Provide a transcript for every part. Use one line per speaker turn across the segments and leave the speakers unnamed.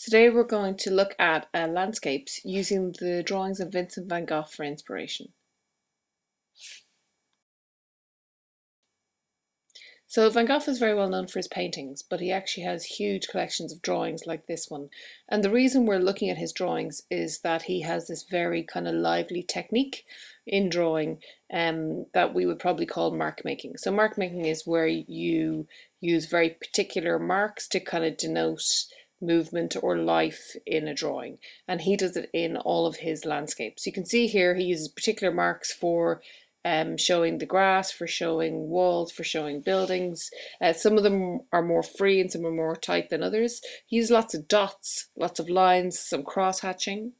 Today we're going to look at landscapes using the drawings of Vincent van Gogh for inspiration. So Van Gogh is very well known for his paintings, but he actually has huge collections of drawings like this one. And the reason we're looking at his drawings is that he has this very kind of lively technique in drawing that we would probably call mark making. So mark making is where you use very particular marks to kind of denote movement or life in a drawing, and he does it in all of his landscapes. You can see here he uses particular marks for showing the grass, for showing walls, for showing buildings. Some of them are more free and some are more tight than others. He uses lots of dots, lots of lines, some cross hatching.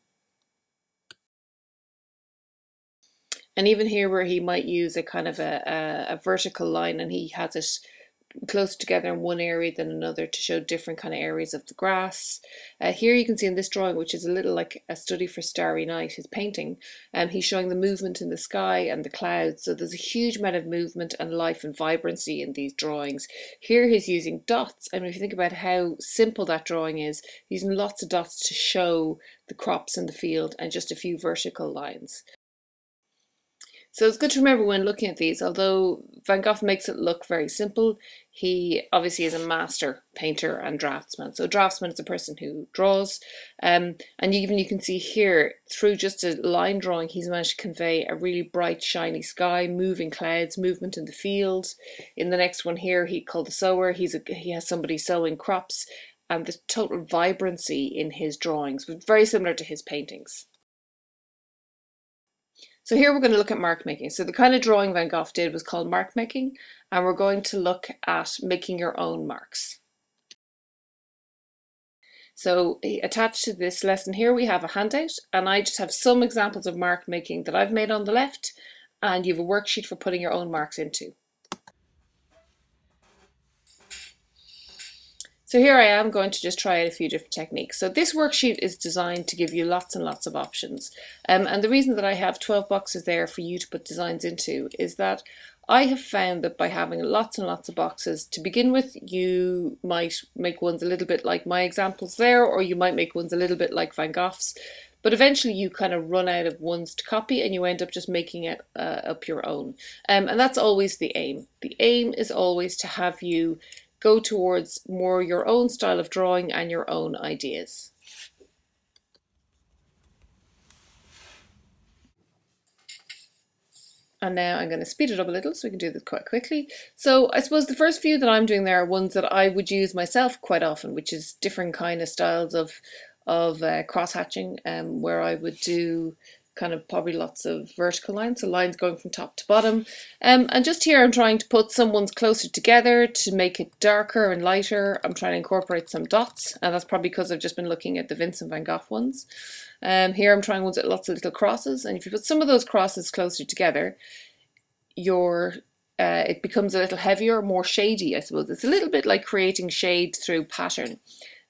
And even here where he might use a kind of a vertical line, and he has it closer together in one area than another to show different kind of areas of the grass. Here you can see in this drawing, which is a little like a study for Starry Night, his painting, he's showing the movement in the sky and the clouds. So there's a huge amount of movement and life and vibrancy in these drawings. Here he's using dots. I mean, if you think about how simple that drawing is, he's using lots of dots to show the crops in the field and just a few vertical lines. So it's good to remember when looking at these, although Van Gogh makes it look very simple, he obviously is a master painter and draftsman. So draftsman is a person who draws, and even you can see here, through just a line drawing, he's managed to convey a really bright, shiny sky, moving clouds, movement in the field. In the next one here, he called the sower, he has somebody sowing crops, and the total vibrancy in his drawings was very similar to his paintings. So here we're going to look at mark making. So the kind of drawing Van Gogh did was called mark making, and we're going to look at making your own marks. So attached to this lesson here we have a handout, and I just have some examples of mark making that I've made on the left, and you have a worksheet for putting your own marks into. So here I am going to just try out a few different techniques. So this worksheet is designed to give you lots and lots of options. And the reason that I have 12 boxes there for you to put designs into is that I have found that by having lots and lots of boxes, to begin with, you might make ones a little bit like my examples there, or you might make ones a little bit like Van Gogh's. But eventually you kind of run out of ones to copy and you end up just making it up your own. And that's always the aim. The aim is always to have you go towards more your own style of drawing and your own ideas. And now I'm going to speed it up a little so we can do this quite quickly. So I suppose the first few that I'm doing there are ones that I would use myself quite often, which is different kind of styles of cross hatching, where I would do kind of probably lots of vertical lines, so lines going from top to bottom. And just here I'm trying to put some ones closer together to make it darker and lighter. I'm trying to incorporate some dots, and that's probably because I've just been looking at the Vincent van Gogh ones. Here I'm trying ones with lots of little crosses, and if you put some of those crosses closer together, it becomes a little heavier, more shady, I suppose. It's a little bit like creating shade through pattern.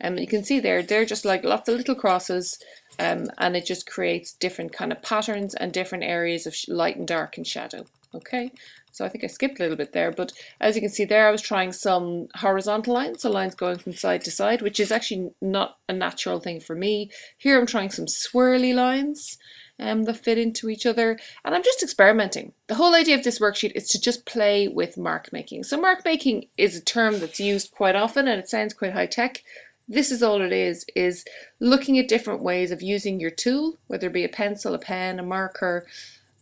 You can see there, they're just like lots of little crosses, and it just creates different kind of patterns and different areas of light and dark and shadow. Okay, so I think I skipped a little bit there, but as you can see there, I was trying some horizontal lines, so lines going from side to side, which is actually not a natural thing for me. Here I'm trying some swirly lines that fit into each other, and I'm just experimenting. The whole idea of this worksheet is to just play with mark making. So mark making is a term that's used quite often and it sounds quite high tech. This is all it is looking at different ways of using your tool, whether it be a pencil, a pen, a marker,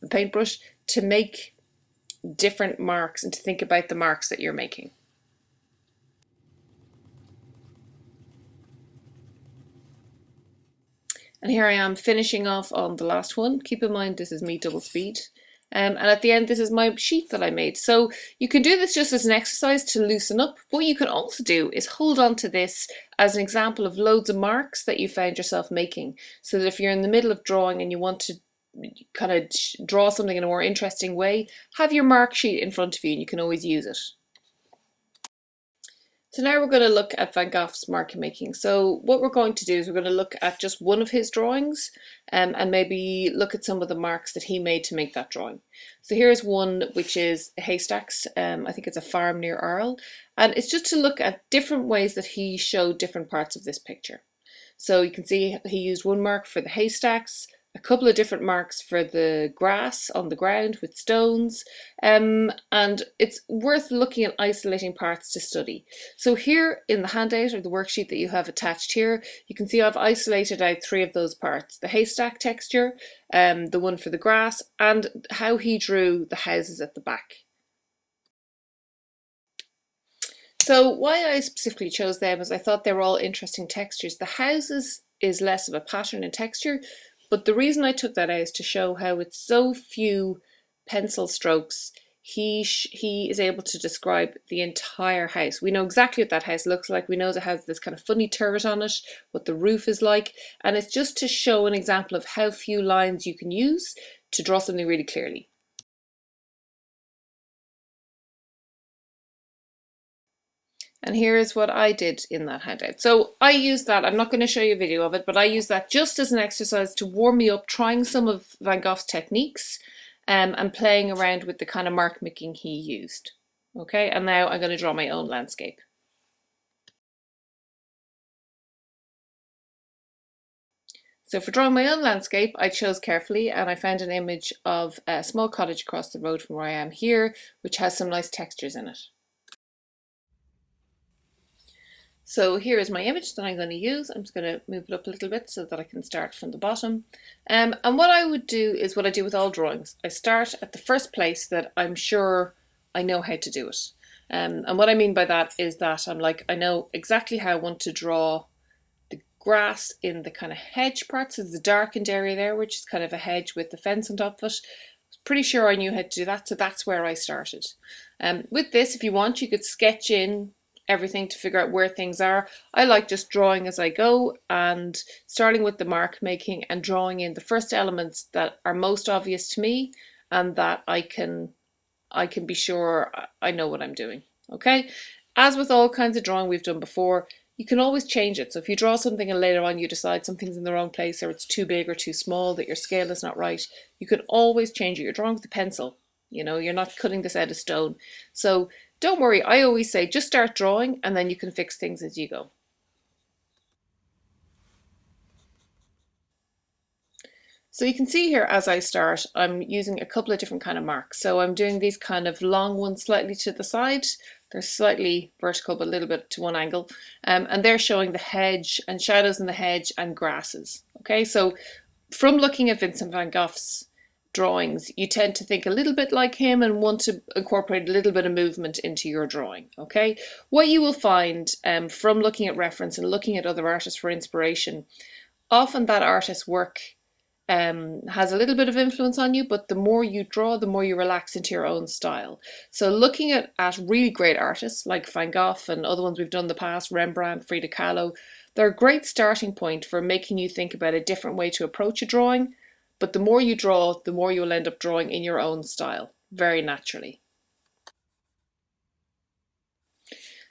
a paintbrush, to make different marks and to think about the marks that you're making. And here I am finishing off on the last one. Keep in mind this is me double speed. And at the end, this is my sheet that I made. So you can do this just as an exercise to loosen up. What you can also do is hold on to this as an example of loads of marks that you found yourself making. So that if you're in the middle of drawing and you want to kind of draw something in a more interesting way, have your mark sheet in front of you and you can always use it. So now we're going to look at Van Gogh's mark making. So what we're going to do is we're going to look at just one of his drawings and maybe look at some of the marks that he made to make that drawing. So here's one which is haystacks. I think it's a farm near Arles, and it's just to look at different ways that he showed different parts of this picture. So you can see he used one mark for the haystacks, a couple of different marks for the grass on the ground with stones, and it's worth looking at isolating parts to study. So here in the handout or the worksheet that you have attached here, you can see I've isolated out 3 of those parts: the haystack texture, the one for the grass, and how he drew the houses at the back. So why I specifically chose them is I thought they were all interesting textures. The houses is less of a pattern and texture, but the reason I took that out is to show how with so few pencil strokes he is able to describe the entire house. We know exactly what that house looks like. We know it has this kind of funny turret on it, what the roof is like, and it's just to show an example of how few lines you can use to draw something really clearly. And here's what I did in that handout. So I used that, I'm not going to show you a video of it, but I used that just as an exercise to warm me up, trying some of Van Gogh's techniques and playing around with the kind of mark making he used. Okay, and now I'm going to draw my own landscape. So for drawing my own landscape, I chose carefully and I found an image of a small cottage across the road from where I am here, which has some nice textures in it. So here is my image that I'm going to use. I'm just going to move it up a little bit so that I can start from the bottom. And what I would do is what I do with all drawings. I start at the first place that I'm sure I know how to do it. And what I mean by that is that I'm like, I know exactly how I want to draw the grass in the kind of hedge parts. So there's a darkened area there, which is kind of a hedge with the fence on top of it. Pretty sure I knew how to do that, so that's where I started. With this, if you want, you could sketch in everything to figure out where things are. I like just drawing as I go and starting with the mark making and drawing in the first elements that are most obvious to me and that I can be sure I know what I'm doing. Okay, as with all kinds of drawing we've done before, you can always change it. So if you draw something and later on you decide something's in the wrong place or it's too big or too small, that your scale is not right, you can always change it. You're drawing with a pencil, you know, you're not cutting this out of stone. So don't worry, I always say just start drawing and then you can fix things as you go. So you can see here as I start, I'm using a couple of different kind of marks. So I'm doing these kind of long ones slightly to the side. They're slightly vertical, but a little bit to one angle. And they're showing the hedge and shadows in the hedge and grasses. Okay, so from looking at Vincent van Gogh's drawings, you tend to think a little bit like him and want to incorporate a little bit of movement into your drawing. Okay, what you will find from looking at reference and looking at other artists for inspiration, often that artist's work has a little bit of influence on you, but the more you draw, the more you relax into your own style. So looking at really great artists like Van Gogh and other ones we've done in the past, Rembrandt, Frida Kahlo, they're a great starting point for making you think about a different way to approach a drawing. But the more you draw, the more you'll end up drawing in your own style, very naturally.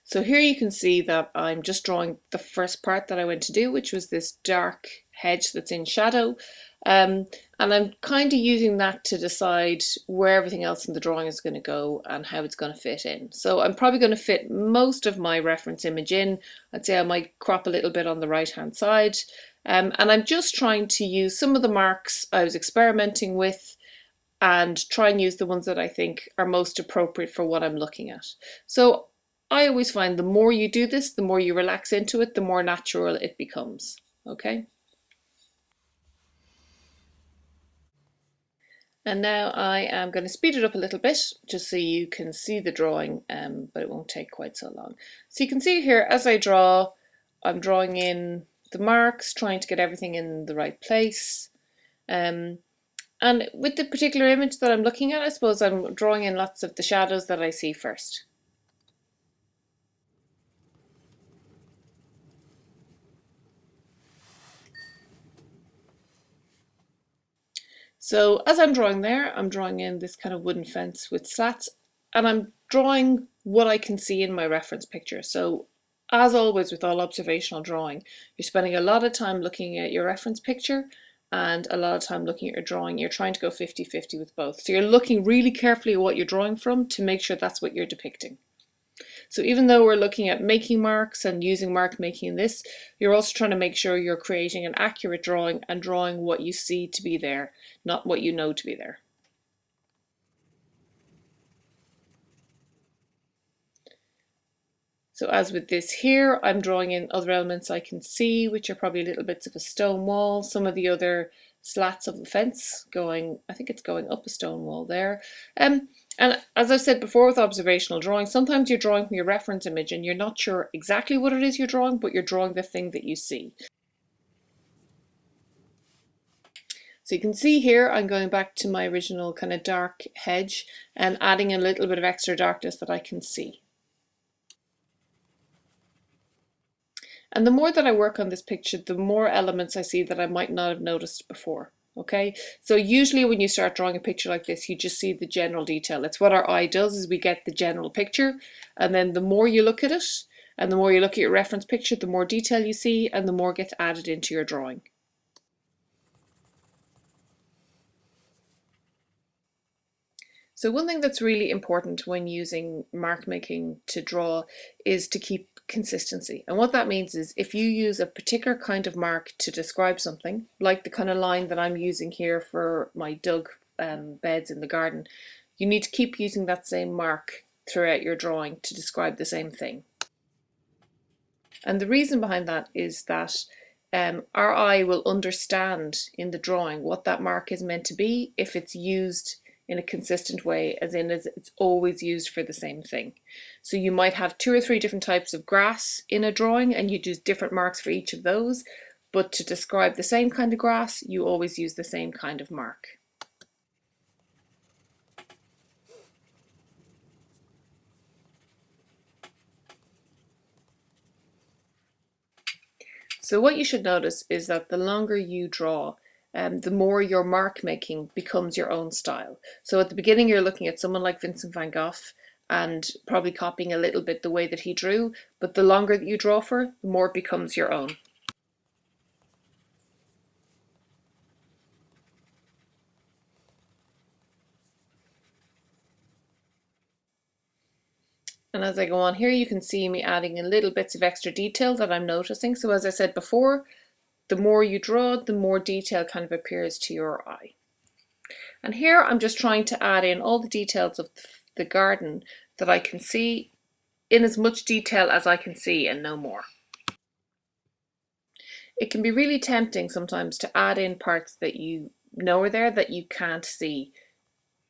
So here you can see that I'm just drawing the first part that I went to do, which was this dark hedge that's in shadow. And I'm kind of using that to decide where everything else in the drawing is going to go and how it's going to fit in. So I'm probably going to fit most of my reference image in. I'd say I might crop a little bit on the right hand side. And I'm just trying to use some of the marks I was experimenting with and try and use the ones that I think are most appropriate for what I'm looking at. So I always find the more you do this, the more you relax into it, the more natural it becomes. Okay. And now I am going to speed it up a little bit just so you can see the drawing, but it won't take quite so long. So you can see here as I draw, I'm drawing in the marks, trying to get everything in the right place. And with the particular image that I'm looking at, I suppose I'm drawing in lots of the shadows that I see first. So as I'm drawing there, I'm drawing in this kind of wooden fence with slats, and I'm drawing what I can see in my reference picture. So as always with all observational drawing, you're spending a lot of time looking at your reference picture and a lot of time looking at your drawing. You're trying to go 50-50 with both. So you're looking really carefully at what you're drawing from to make sure that's what you're depicting. So even though we're looking at making marks and using mark making in this, you're also trying to make sure you're creating an accurate drawing and drawing what you see to be there, not what you know to be there. So as with this here, I'm drawing in other elements I can see, which are probably little bits of a stone wall, some of the other slats of the fence going, I think it's going up a stone wall there. And as I've said before with observational drawing, sometimes you're drawing from your reference image and you're not sure exactly what it is you're drawing, but you're drawing the thing that you see. So you can see here, I'm going back to my original kind of dark hedge and adding a little bit of extra darkness that I can see. And the more that I work on this picture, the more elements I see that I might not have noticed before. Okay, so usually when you start drawing a picture like this, you just see the general detail. It's what our eye does, is we get the general picture, and then the more you look at it, and the more you look at your reference picture, the more detail you see, and the more gets added into your drawing. So one thing that's really important when using mark making to draw is to keep consistency. And what that means is if you use a particular kind of mark to describe something, like the kind of line that I'm using here for my dug beds in the garden, you need to keep using that same mark throughout your drawing to describe the same thing. And the reason behind that is that our eye will understand in the drawing what that mark is meant to be if it's used in a consistent way, as in as it's always used for the same thing. So you might have 2 or 3 different types of grass in a drawing and you use different marks for each of those, but to describe the same kind of grass, you always use the same kind of mark. So what you should notice is that the longer you draw, the more your mark making becomes your own style. So at the beginning you're looking at someone like Vincent van Gogh and probably copying a little bit the way that he drew, but the longer that you draw for, the more it becomes your own. And as I go on here, you can see me adding in little bits of extra detail that I'm noticing. So as I said before, the more you draw, the more detail kind of appears to your eye. And here I'm just trying to add in all the details of the garden that I can see in as much detail as I can see and no more. It can be really tempting sometimes to add in parts that you know are there that you can't see.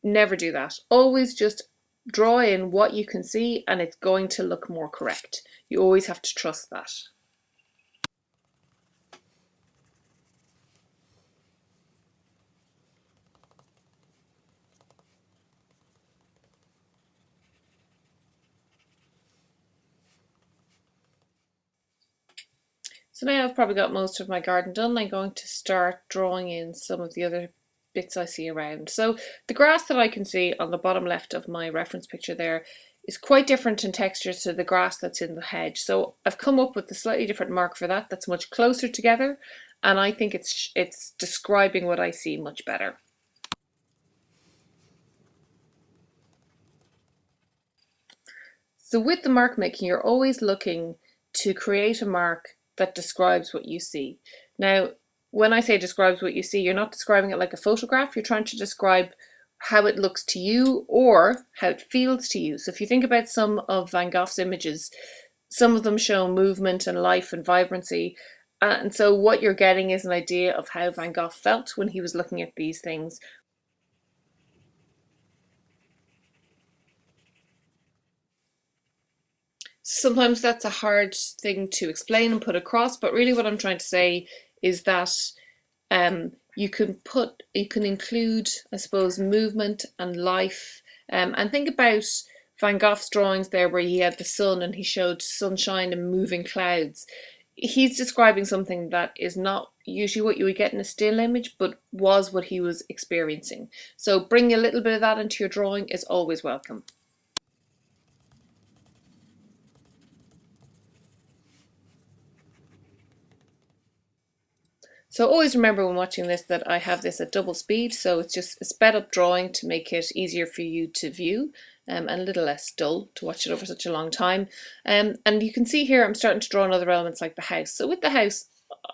Never do that. Always just draw in what you can see and it's going to look more correct. You always have to trust that. So now I've probably got most of my garden done. I'm going to start drawing in some of the other bits I see around. So the grass that I can see on the bottom left of my reference picture there is quite different in texture to the grass that's in the hedge. So I've come up with a slightly different mark for that that's much closer together, and I think it's describing what I see much better. So with the mark making, you're always looking to create a mark that describes what you see. Now, when I say describes what you see, you're not describing it like a photograph, you're trying to describe how it looks to you or how it feels to you. So if you think about some of Van Gogh's images, some of them show movement and life and vibrancy. And so what you're getting is an idea of how Van Gogh felt when he was looking at these things. Sometimes that's a hard thing to explain and put across, but really what I'm trying to say is that you can include, I suppose, movement and life, and think about Van Gogh's drawings there where he had the sun and he showed sunshine and moving clouds. He's describing something that is not usually what you would get in a still image, but was what he was experiencing. So bringing a little bit of that into your drawing is always welcome. So always remember when watching this that I have this at double speed, so it's just a sped up drawing to make it easier for you to view and a little less dull to watch it over such a long time. And you can see here I'm starting to draw in other elements like the house. So with the house,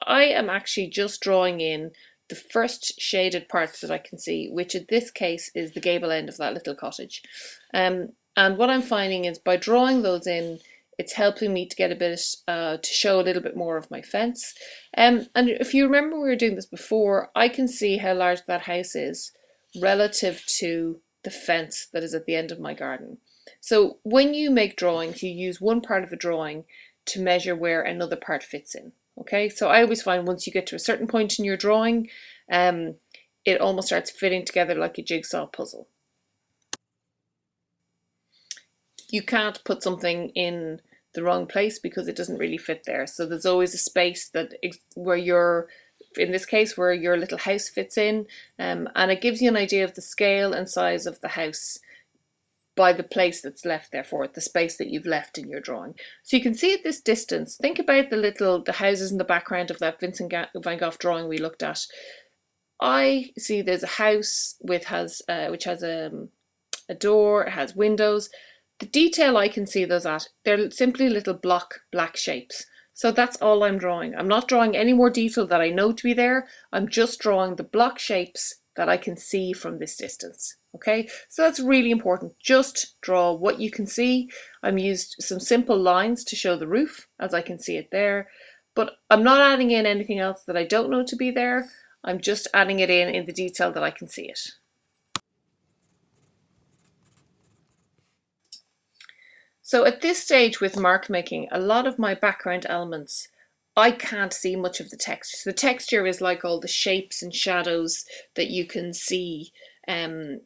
I am actually just drawing in the first shaded parts that I can see, which in this case is the gable end of that little cottage. And what I'm finding is by drawing those in, it's helping me to get a bit, to show a little bit more of my fence. And if you remember we were doing this before, I can see how large that house is relative to the fence that is at the end of my garden. So when you make drawings, you use one part of a drawing to measure where another part fits in. Okay, so I always find once you get to a certain point in your drawing, it almost starts fitting together like a jigsaw puzzle. You can't put something in the wrong place because it doesn't really fit there. So there's always a space that where your, in this case, where your little house fits in, and it gives you an idea of the scale and size of the house by the place that's left there for it, the space that you've left in your drawing. So you can see at this distance, think about the houses in the background of that Vincent van Gogh drawing we looked at. I see there's a house which has a door, it has windows. The detail I can see those at, they're simply little block black shapes. So that's all I'm drawing. I'm not drawing any more detail that I know to be there. I'm just drawing the block shapes that I can see from this distance. Okay, so that's really important. Just draw what you can see. I'm used some simple lines to show the roof as I can see it there, but I'm not adding in anything else that I don't know to be there. I'm just adding it in the detail that I can see it. So at this stage with mark making, a lot of my background elements, I can't see much of the texture. So the texture is like all the shapes and shadows that you can see, in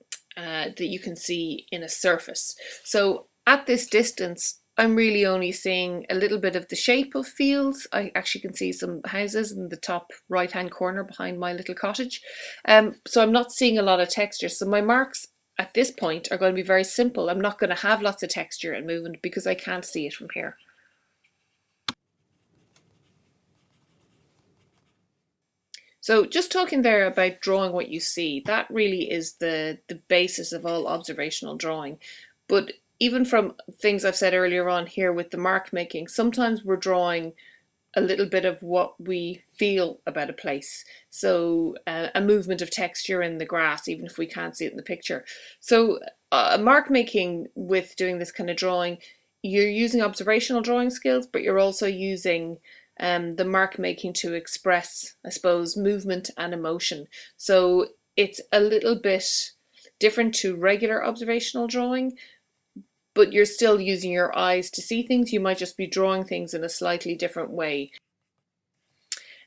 a surface. So at this distance, I'm really only seeing a little bit of the shape of fields. I actually can see some houses in the top right hand corner behind my little cottage. So I'm not seeing a lot of texture. So my marks at this point are going to be very simple. I'm not going to have lots of texture and movement because I can't see it from here. So just talking there about drawing what you see, that really is the basis of all observational drawing. But even from things I've said earlier on here with the mark making, sometimes we're drawing a little bit of what we feel about a place. So a movement of texture in the grass, even if we can't see it in the picture. So mark making with doing this kind of drawing, you're using observational drawing skills, but you're also using the mark making to express, I suppose, movement and emotion. So it's a little bit different to regular observational drawing, but you're still using your eyes to see things. You might just be drawing things in a slightly different way.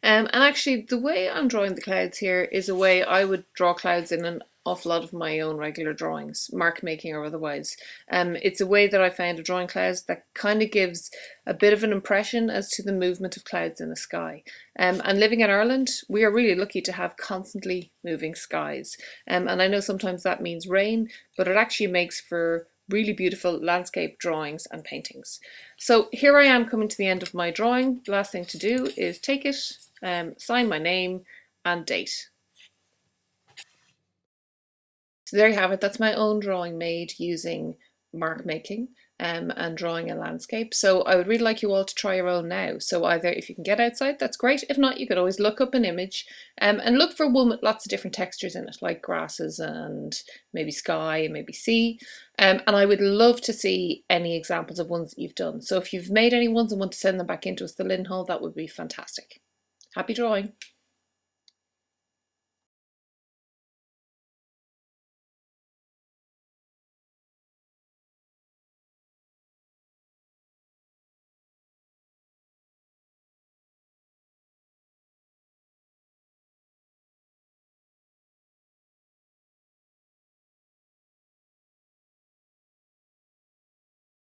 And actually the way I'm drawing the clouds here is a way I would draw clouds in an awful lot of my own regular drawings, mark making or otherwise. It's a way that I found of drawing clouds that kind of gives a bit of an impression as to the movement of clouds in the sky. And living in Ireland, we are really lucky to have constantly moving skies. And I know sometimes that means rain, but it actually makes for really beautiful landscape drawings and paintings. So here I am coming to the end of my drawing. The last thing to do is take it, sign my name and date. So there you have it. That's my own drawing made using mark making and drawing a landscape. So I would really like you all to try your own now. So either if you can get outside, that's great. If not, you could always look up an image and look for one with lots of different textures in it, like grasses and maybe sky and maybe sea. And I would love to see any examples of ones that you've done. So if you've made any ones and want to send them back into us, the Linenhall, that would be fantastic. Happy drawing.